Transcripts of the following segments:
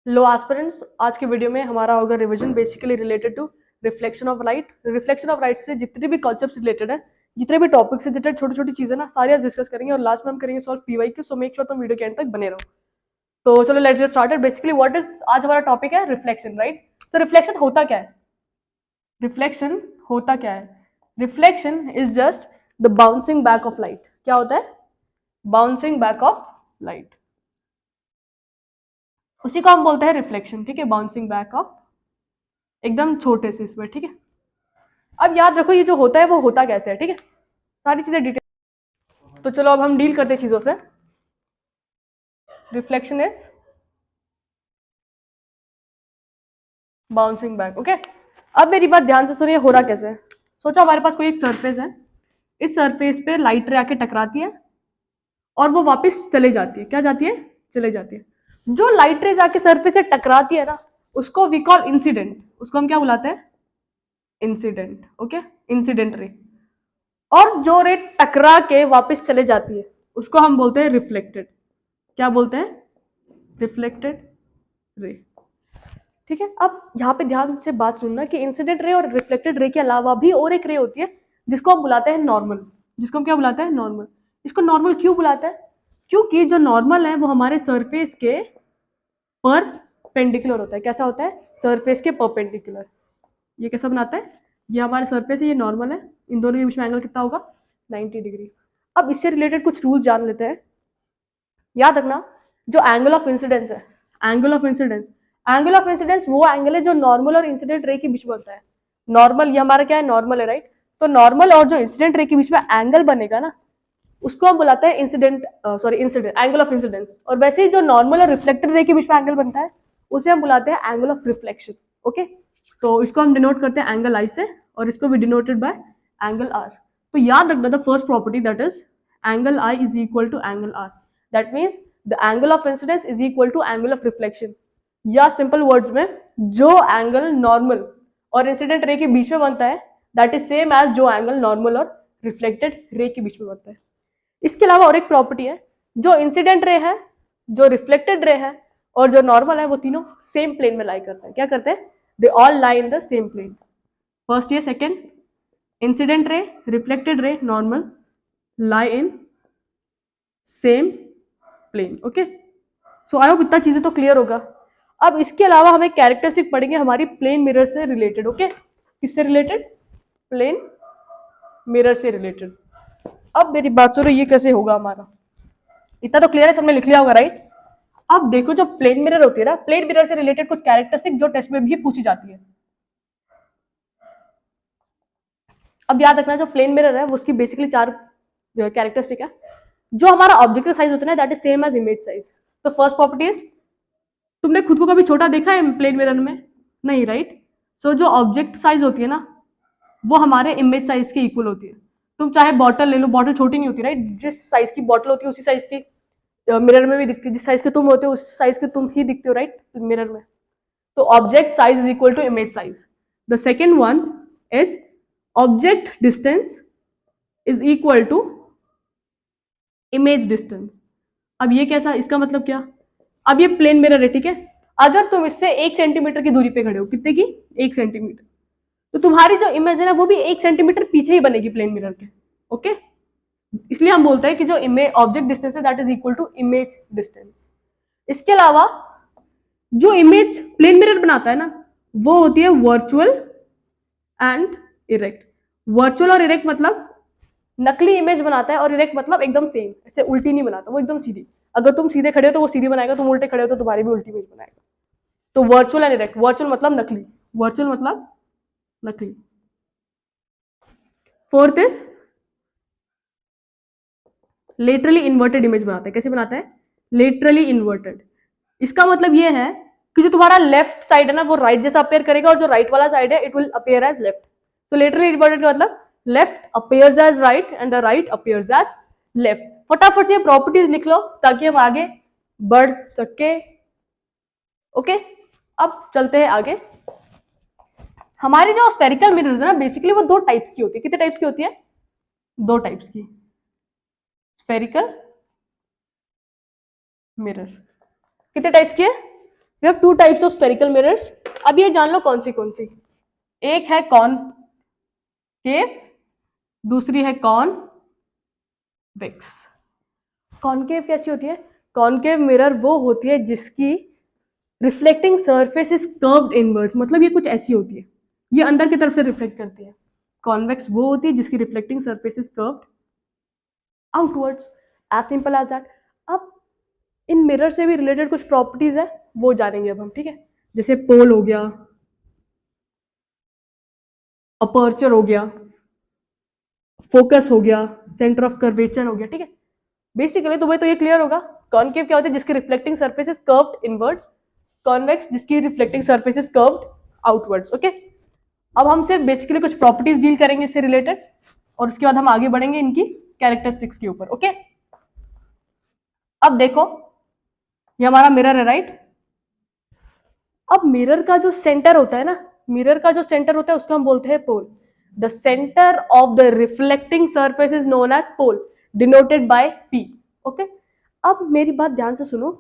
लो aspirants, आज के video में हमारा होगा revision basically related to reflection of light. Reflection of light से जितने भी कॉन्सेप्ट्स रिलेटेड है, जितने भी टॉपिक्स है, जितने छोटी छोटी चीजें ना, सारी आज डिस्कस करेंगे और लास्ट में हम करेंगे सॉल्व पीवाई के। सो मेक श्योर तुम वीडियो के एंड तक बने रहो। तो चलो let's get started. Basically what is आज हमारा टॉपिक है रिफ्लेक्शन, राइट। सो रिफ्लेक्शन होता क्या है? रिफ्लेक्शन होता क्या है? Reflection is just the bouncing back of light. क्या होता है? बाउंसिंग बैक ऑफ लाइट, उसी को हम बोलते हैं रिफ्लेक्शन। ठीक है, बाउंसिंग बैक ऑफ, एकदम छोटे से इसमें। ठीक है, अब याद रखो ये जो होता है वो होता कैसे है। ठीक है, सारी चीजें डिटेल। तो चलो अब हम डील करते हैं चीजों से। Reflection is bouncing back. Okay, अब मेरी बात ध्यान से सुनिए, हो रहा कैसे। सोचो हमारे पास कोई एक सरफेस है, इस सरफेस पे लाइट रे आके टकराती है और वो वापस चले जाती है। क्या जाती है? चले जाती है। जो लाइट रेज आके सरफेस से टकराती है ना, उसको वी कॉल इंसिडेंट। उसको हम क्या बुलाते हैं? इंसिडेंट। Okay, incident ray. और जो रे टकरा के वापस चले जाती है उसको हम बोलते हैं रिफ्लेक्टेड। क्या बोलते हैं? Reflected ray. ठीक है, अब यहाँ पे ध्यान से बात सुनना कि इंसिडेंट रे और रिफ्लेक्टेड रे के अलावा भी और एक रे होती है जिसको हम बुलाते हैं नॉर्मल। जिसको हम क्या बुलाते हैं? नॉर्मल। इसको नॉर्मल क्यों बुलाते हैं? क्योंकि जो नॉर्मल है वो हमारे सरफेस के परपेंडिकुलर होता है। कैसा होता है? सरफेस के परपेंडिकुलर। ये कैसा बनाता है? ये हमारे सरफेस है, ये नॉर्मल है, इन दोनों के बीच में एंगल कितना होगा? 90 डिग्री। अब इससे रिलेटेड कुछ रूल जान लेते हैं। याद रखना, जो एंगल ऑफ इंसिडेंस है, angle of incidence, angle of incidence वो एंगल है जो नॉर्मल और इंसिडेंट रे के बीच में बनता है। नॉर्मल, ये हमारा क्या है? नॉर्मल है, राइट। तो नॉर्मल और जो इंसिडेंट रे के बीच में एंगल बनेगा ना, उसको हम बुलाते हैं incident, sorry incident, angle of incidence. और वैसे ही जो नॉर्मल और रिफ्लेक्टेड रे के बीच में एंगल बनता है उसे हम बुलाते हैं एंगल ऑफ रिफ्लेक्शन। ओके, तो इसको हम डिनोट करते हैं एंगल आई से, और इसको भी डिनोटेड बाय एंगल आर। तो याद रखना the first property, that is angle I is equal to angle R. That means the angle of incidence is equal to angle of reflection. या सिंपल वर्ड्स में, जो एंगल नॉर्मल और incident ray के बीच में बनता है दैट इज सेम एज जो angle normal और रिफ्लेक्टेड रे के बीच में बनता है। इसके अलावा और एक प्रॉपर्टी है, जो इंसिडेंट रे है, जो रिफ्लेक्टेड रे है और जो नॉर्मल है, वो तीनों सेम प्लेन में लाई करते हैं। क्या करते हैं? They all lie in the same plane. First ये second, incident ray, reflected ray, normal lie in same plane. Okay, so I hope इतना चीजें तो क्लियर होगा। अब इसके अलावा हम एक कैरेक्टरिस्टिक पढ़ेंगे हमारी प्लेन मिरर से रिलेटेड। ओके, किससे रिलेटेड? प्लेन मिरर से रिलेटेड। अब मेरी बात सुनो, ये कैसे होगा हमारा, इतना तो क्लियर है, सबने लिख लिया होगा, राइट। अब देखो, जो प्लेन मिरर होती है ना, प्लेन मिरर से रिलेटेड कुछ कैरेक्टरिस्टिक जो टेस्ट में भी पूछी जाती है। अब याद रखना, जो प्लेन मिरर है वो उसकी बेसिकली 4 कैरेक्टरिस्टिक है। जो हमारा ऑब्जेक्टिव साइज होता है ना, that is same as image size. तो फर्स्ट प्रॉपर्टी इज, तुमने खुद को कभी छोटा देखा है प्लेन मिरर में? नहीं, राइट। सो जो ऑब्जेक्ट साइज होती है ना, वो हमारे इमेज साइज के इक्वल होती है। तुम चाहे बॉटल ले लो, बॉटल छोटी नहीं होती, राइट। जिस साइज की बॉटल होती है उसी साइज की मिरर में भी दिखती है। जिस साइज के तुम होते हो उस साइज के तुम ही दिखते हो, राइट, मिरर में। तो object size is equal to image size. The second one is object distance is equal to image distance. अब ये कैसा, इसका मतलब क्या? अब ये प्लेन मिरर है, ठीक है। अगर तुम इससे 1 सेंटीमीटर की दूरी पे खड़े हो, कितने की? 1 सेंटीमीटर, तो तुम्हारी जो इमेज है ना, वो भी 1 सेंटीमीटर पीछे ही बनेगी प्लेन मिरर के। ओके, इसलिए हम बोलते हैं कि जो इमेज ऑब्जेक्ट डिस्टेंस है that is equal to image distance. इसके अलावा जो इमेज प्लेन मिरर बनाता है ना, वो होती है वर्चुअल एंड इरेक्ट। वर्चुअल और इरेक्ट मतलब नकली इमेज बनाता है, और इरेक्ट मतलब एकदम सेम, ऐसे उल्टी नहीं बनाता, वो एकदम सीधी। अगर तुम सीधे खड़े हो तो वो सीधी बनाएगा, तुम उल्टे खड़े हो तो तुम्हारी भी उल्टी इमेज बनाएगा। तो वर्चुअल एंड इरेक्ट, वर्चुअल मतलब नकली, वर्चुअल मतलब नकली। Fourth is laterally inverted image बनाता है। कैसे बनाता है? Laterally inverted. इसका मतलब ये है कि जो तुम्हारा लेफ्ट साइड है ना, वो राइट जैसा अपेयर करेगा, और जो राइट वाला साइड है it will appear as left. तो लेटरली इन्वर्टेड का मतलब left appears as right and the right appears as left. फटाफट से प्रॉपर्टीज लिख लो ताकि हम आगे बढ़ सके। ओके, अब चलते हैं आगे। हमारी जो स्फेरिकल मिरर्स है ना, बेसिकली वो 2 टाइप्स की होती है। कितने टाइप्स की होती है? 2 टाइप्स की स्फेरिकल मिरर। कितने टाइप्स की है? We have two types of spherical mirrors. अब ये जान लो कौन सी, एक है कॉनकेव, दूसरी है कॉन्वेक्स। कॉनकेव कैसी होती है? कॉनकेव मिरर वो होती है जिसकी reflecting surface is curved inwards, मतलब ये कुछ ऐसी होती है, ये अंदर की तरफ से रिफ्लेक्ट करती है। कॉन्वेक्स वो होती है जिसकी reflecting surface is curved outwards, as simple as that. अब इन मिरर से भी रिलेटेड कुछ प्रॉपर्टीज है, वो जानेंगे अब हम, ठीक है। जैसे पोल हो गया, अपर्चर हो गया, फोकस हो गया, सेंटर ऑफ कर्वेचर हो गया, ठीक है। बेसिकली तुम्हें तो ये क्लियर होगा, कॉनकेव क्या होता है? जिसकी reflecting surface is curved inwards, convex जिसकी reflecting surface is curved outwards, okay. अब हम सिर्फ बेसिकली कुछ प्रॉपर्टीज डील करेंगे इससे रिलेटेड, और उसके बाद हम आगे बढ़ेंगे इनकी कैरेक्टरिस्टिक्स के ऊपर, ओके। अब देखो, ये हमारा मिरर है, राइट। अब मिरर का जो सेंटर होता है ना, मिरर का जो सेंटर होता है उसको हम बोलते हैं pole. The centre of the reflecting surface is known as pole, denoted by P, okay. अब मेरी बात ध्यान से सुनो,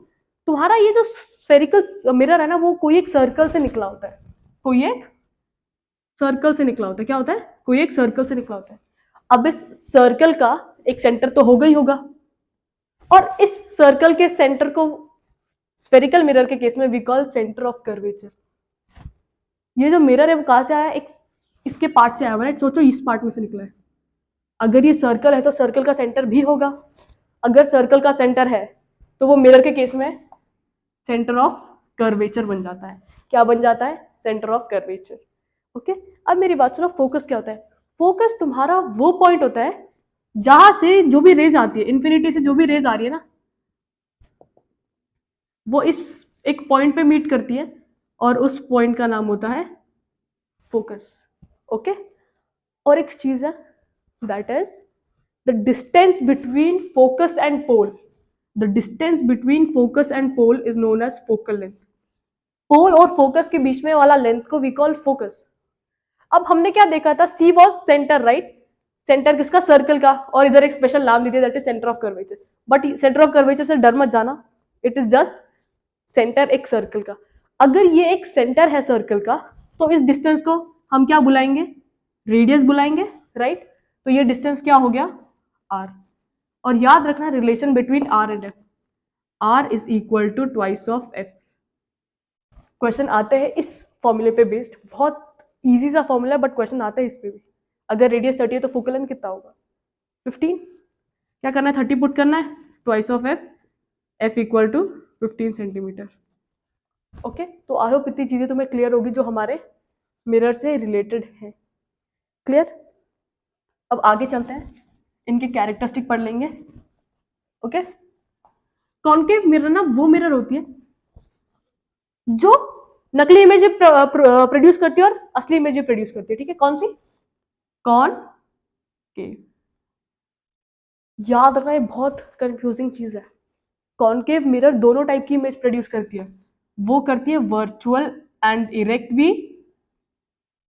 तुम्हारा ये जो स्फेरिकल मिरर है ना, वो कोई एक सर्कल से निकला होता है, कोई एक सर्कल से निकला होता है। क्या होता है? कोई एक सर्कल से निकला होता है। अब इस सर्कल का एक सेंटर तो होगा ही होगा, और इस सर्कल के सेंटर को स्फेरिकल मिरर के केस में we call centre of curvature. ये जो मिरर है वो कहां से आया? एक इसके पार्ट से आया हुआ है, सोचो इस पार्ट में से निकला है। अगर ये सर्कल है तो सर्कल का सेंटर भी होगा, अगर सर्कल का सेंटर है तो वो मिरर के केस में सेंटर ऑफ कर्वेचर बन जाता है। क्या बन जाता है? Centre of curvature, okay. अब मेरी बात सुनो, फोकस क्या होता है? फोकस तुम्हारा वो पॉइंट होता है जहां से जो भी रेज आती है, इन्फिनिटी से जो भी रेज आ रही है ना, वो इस एक पॉइंट पे मीट करती है, और उस पॉइंट का नाम होता है फोकस, ओके। और एक चीज है, that is the distance between focus and pole. The distance between focus and pole is known as focal length. Pole और फोकस के बीच में वाला लेंथ को वी कॉल फोकस। अब हमने क्या देखा था? सी वॉज सेंटर, राइट। सेंटर किसका? सर्कल का, और इधर एक स्पेशल नाम लिया that is centre of curvature. But centre of curvature से डर मत जाना, इट इज जस्ट सेंटर एक सर्कल का। अगर ये एक सेंटर है सर्कल का, तो इस डिस्टेंस को हम क्या बुलाएंगे? रेडियस बुलाएंगे, राइट। तो ये डिस्टेंस क्या हो गया? आर। और याद रखना relation between R and F, R is equal to twice of F. Question आते हैं इस फॉर्मूले पे बेस्ड, बहुत इजी सा फॉर्मूला है, बट क्वेश्चन आते हैं इस पे भी। अगर रेडियस 30 है तो फोकल लेंथ कितना होगा? 15। क्या करना है? 30 पुट करना है, twice of F, F equal to 15 centimetre, okay. तो आई होप इतनी चीजें तुम्हें क्लियर होगी जो हमारे मिरर से रिलेटेड है। क्लियर? अब आगे चलते हैं, इनके कैरेक्टरिस्टिक पढ़ लेंगे, ओके। कॉन्केव मिरर ना वो मिरर होती है जो नकली इमेज प्रोड्यूस करती है और असली इमेज प्रोड्यूस करती है, ठीक है। कौन सी? कॉनकेव। याद रखना, ये बहुत कंफ्यूजिंग चीज है। कॉनकेव मिरर दोनों टाइप की इमेज प्रोड्यूस करती है, वो करती है वर्चुअल एंड इरेक्ट भी,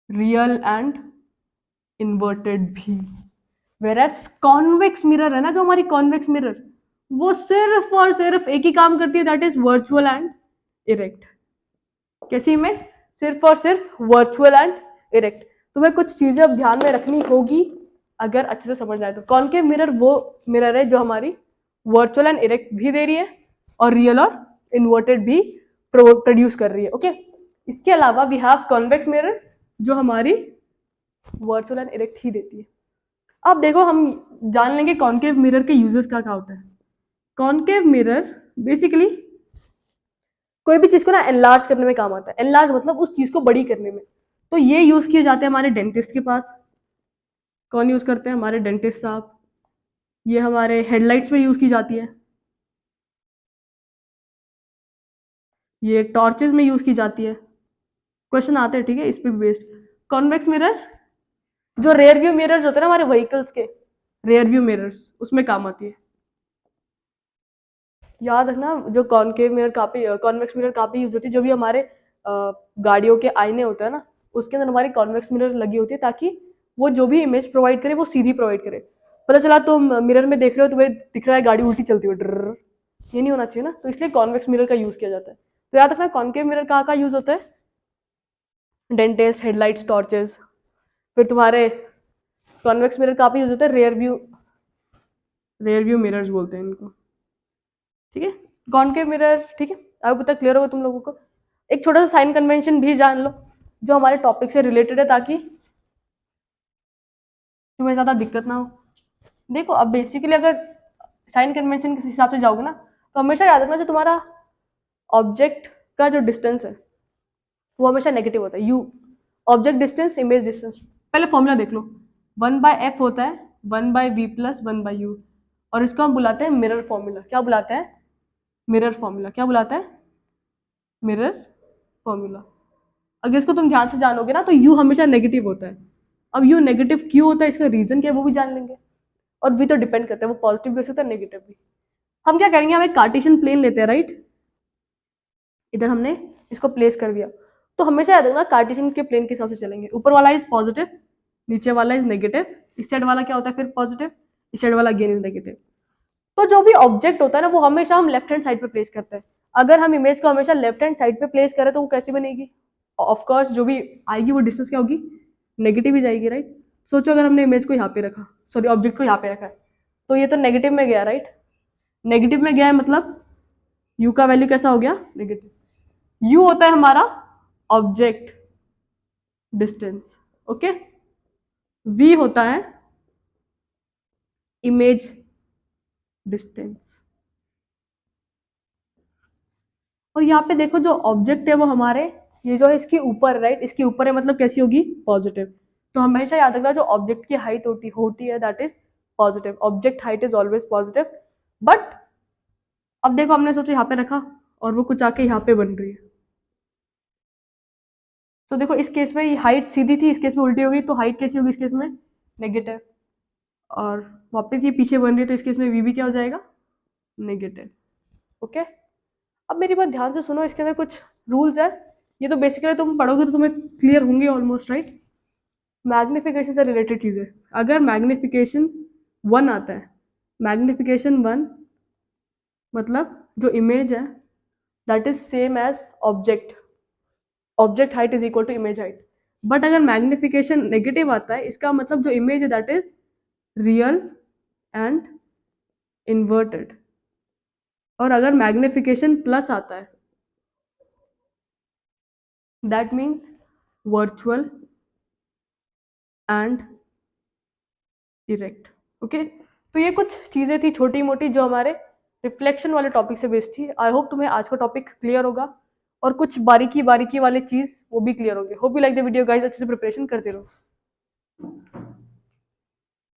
रियल एंड इन्वर्टेड भी। वेरएस कॉन्वेक्स मिरर है ना, जो हमारी कॉन्वेक्स मिरर, वो सिर्फ और सिर्फ एक ही काम करती है, that is virtual and erect. कैसी इमेज? सिर्फ और सिर्फ वर्चुअल एंड इरेक्ट। तुम्हें कुछ चीजें अब ध्यान में रखनी होगी अगर अच्छे से समझ आए तो। कॉनकेव मिरर वो मिरर है जो हमारी वर्चुअल एंड इरेक्ट भी दे रही है, और रियल और इन्वर्टेड भी प्रोड्यूस कर रही है, ओके। इसके अलावा वी हैव कॉन्वेक्स मिरर जो हमारी वर्चुअल एंड इरेक्ट ही देती है। अब देखो, हम जान लेंगे कॉनकेव मिरर के यूजेस क्या होता है। कॉनकेव मिरर बेसिकली कोई भी चीज को ना एनलार्ज करने में काम आता है। एनलार्ज मतलब उस चीज को बड़ी करने में। तो ये यूज किए जाते हैं हमारे डेंटिस्ट के पास। कौन यूज करते हैं? हमारे डेंटिस्ट साहब। ये हमारे हेडलाइट्स में यूज की जाती है, ये टॉर्चेस में यूज की जाती है। क्वेश्चन आते हैं, ठीक है, इस पे बेस्ड। कॉन्वेक्स मिरर जो रेयर व्यू मिरर्स होते हैं ना हमारे व्हीकल्स के, रेयर व्यू मिरर्स, उसमें काम आती है। याद रखना, जो कॉनकेव मिरर काफी, कॉन्वेक्स मिरर काफी यूज होती है। जो भी हमारे गाड़ियों के आईने होते हैं ना, उसके अंदर हमारी कॉन्वेक्स मिरर लगी होती है, ताकि वो जो भी इमेज प्रोवाइड करे वो सीधी प्रोवाइड करे। पता चला तुम मिरर में देख रहे हो, तुम्हें दिख रहा है गाड़ी उल्टी चलती हुई, डर, ये नहीं होना चाहिए ना, तो इसलिए कॉन्वेक्स मिरर का यूज किया जाता है। तो याद रखना कॉन्केव मिरर कहाँ यूज होता है, डेंटिस्ट, हेडलाइट्स, टॉर्चेस। फिर तुम्हारे कॉन्वेक्स मिरर कहाँ पे यूज होता है, रेयर व्यू मिरर्स बोलते हैं इनको, ठीक है। कॉन्केव मिरर, ठीक है, अब तक क्लियर होगा तुम लोगों को। एक छोटा सा साइन कन्वेंशन भी जान लो जो हमारे टॉपिक से रिलेटेड है, ताकि तुम्हें ज़्यादा दिक्कत ना हो। देखो अब बेसिकली अगर साइन कन्वेंशन के हिसाब से जाओगे ना, तो हमेशा याद रखना जो तुम्हारा ऑब्जेक्ट का जो डिस्टेंस है वो हमेशा नेगेटिव होता है। You, object distance, image distance. पहले फॉर्मूला देख लो, 1/f होता है 1/v प्लस 1/u, और इसको हम बुलाते हैं मिरर फॉर्मूला। क्या बुलाते हैं, मिरर फॉर्मूला। क्या बुलाते हैं, मिरर फॉर्मूला। अगर इसको तुम ध्यान से जानोगे ना तो u हमेशा नेगेटिव होता है। अब u नेगेटिव क्यों होता है, इसका रीजन क्या है वो भी जान लेंगे। और v तो डिपेंड करता है, वो पॉजिटिव भी हो सकता है नेगेटिव भी। हम क्या करेंगे, हम एक कार्टेशियन प्लेन लेते हैं, राइट। इधर हमने इसको प्लेस कर दिया, तो हमेशा याद रखना कार्टेशियन के प्लेन के हिसाब से चलेंगे। ऊपर वाला इज पॉजिटिव, नीचे वाला इज नेगेटिव, इस साइड वाला क्या होता है फिर पॉजिटिव, इस साइड वाला अगेन इज नेगेटिव। तो जो भी ऑब्जेक्ट होता है ना वो हमेशा हम लेफ्ट हैंड साइड पे प्लेस करते हैं। अगर हम इमेज को हमेशा लेफ्ट हैंड साइड पे प्लेस करें तो वो कैसी बनेगी, ऑफकोर्स जो भी आएगी वो डिस्टेंस क्या होगी, नेगेटिव ही जाएगी, राइट। सोचो अगर हमने इमेज को यहाँ पे रखा, सॉरी ऑब्जेक्ट को यहाँ पे रखा है, तो ये तो नेगेटिव में गया, राइट। नेगेटिव में गया है मतलब u का वैल्यू कैसा हो गया, नेगेटिव। u होता है हमारा ऑब्जेक्ट डिस्टेंस, ओके। v होता है इमेज डिस्टेंस। और यहाँ पे देखो जो ऑब्जेक्ट है वो हमारे ये जो है इसके ऊपर, राइट, इसके ऊपर है मतलब कैसी होगी, पॉजिटिव। तो हमेशा याद रखना जो ऑब्जेक्ट की हाइट होती है that is positive. Object height is always positive. But अब देखो हमने सोचा यहाँ पे रखा और वो कुछ आके यहाँ पे बन रही है, तो देखो इस केस में हाइट सीधी थी, इस केस में उल्टी होगी, तो हाइट कैसी होगी इस केस में, नेगेटिव। और वापस ये पीछे बन रही है तो इस केस में वी भी क्या हो जाएगा, नेगेटिव, ओके। अब मेरी बात ध्यान से सुनो, इसके अंदर कुछ रूल्स है, ये तो बेसिकली तुम पढ़ोगे तो तुम्हें क्लियर होंगे ऑलमोस्ट, राइट। मैग्निफिकेशन से रिलेटेड चीज़ें, अगर मैग्निफिकेशन 1 आता है, मैग्निफिकेशन 1 मतलब जो इमेज है that is same as object, object height is equal to image height. But अगर मैग्निफिकेशन नेगेटिव आता है इसका मतलब जो इमेज है that is real and inverted. और अगर मैग्निफिकेशन प्लस आता है that means virtual and erect, okay. तो ये कुछ चीज़ें थी छोटी मोटी जो हमारे रिफ्लेक्शन वाले टॉपिक से बेस्ड थी। आई होप तुम्हें आज का टॉपिक क्लियर होगा और कुछ बारीकी बारीकी वाले चीज़ वो भी क्लियर होगी। Hope you like the video guys, अच्छे से प्रिपरेशन करते रहो।